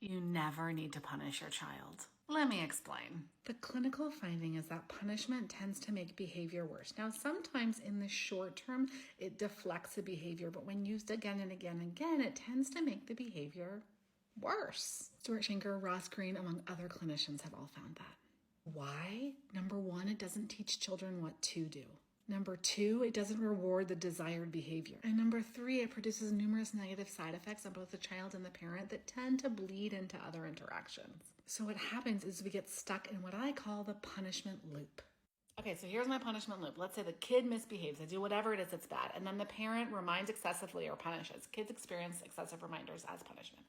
You never need to punish your child. Let me explain. The clinical finding is that punishment tends to make behavior worse. Now, sometimes in the short term, it deflects the behavior, but when used again and again and again, it tends to make the behavior worse. Stuart Shanker, Ross Green, among other clinicians have all found that. Why? Number one, it doesn't teach children what to do. Number two, it doesn't reward the desired behavior. And number three, it produces numerous negative side effects on both the child and the parent that tend to bleed into other interactions. So what happens is we get stuck in what I call the punishment loop. Okay, so here's my punishment loop. Let's say the kid misbehaves. They do whatever it is that's bad. And then the parent reminds excessively or punishes. Kids experience excessive reminders as punishment.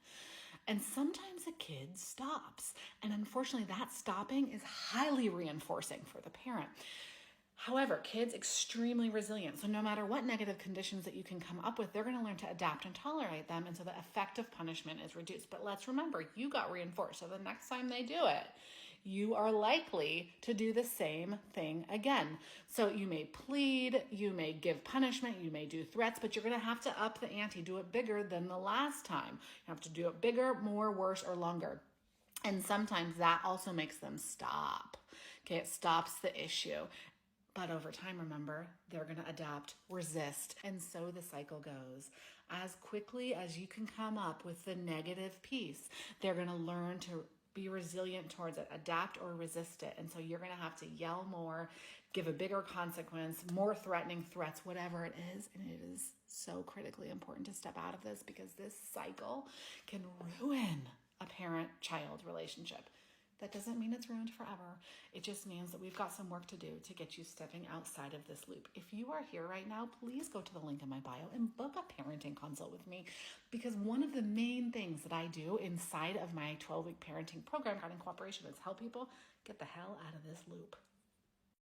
And sometimes a kid stops. And unfortunately, that stopping is highly reinforcing for the parent. However, kids extremely resilient. So no matter what negative conditions that you can come up with, they're going to learn to adapt and tolerate them. And so the effect of punishment is reduced. But let's remember, you got reinforced. So the next time they do it, you are likely to do the same thing again. So you may plead, you may give punishment, you may do threats, but you're going to have to up the ante, do it bigger than the last time. You have to do it bigger, more, worse, or longer. And sometimes that also makes them stop. Okay, it stops the issue. But over time, remember, they're going to adapt, resist, and so the cycle goes. As quickly as you can come up with the negative piece, they're going to learn to be resilient towards it, adapt or resist it. And so you're going to have to yell more, give a bigger consequence, more threatening threats, whatever it is. And it is so critically important to step out of this because this cycle can ruin a parent-child relationship. That doesn't mean it's ruined forever. It just means that we've got some work to do to get you stepping outside of this loop. If you are here right now, please go to the link in my bio and book a parenting consult with me, because one of the main things that I do inside of my 12-week parenting program, Guiding Cooperation, is help people get the hell out of this loop.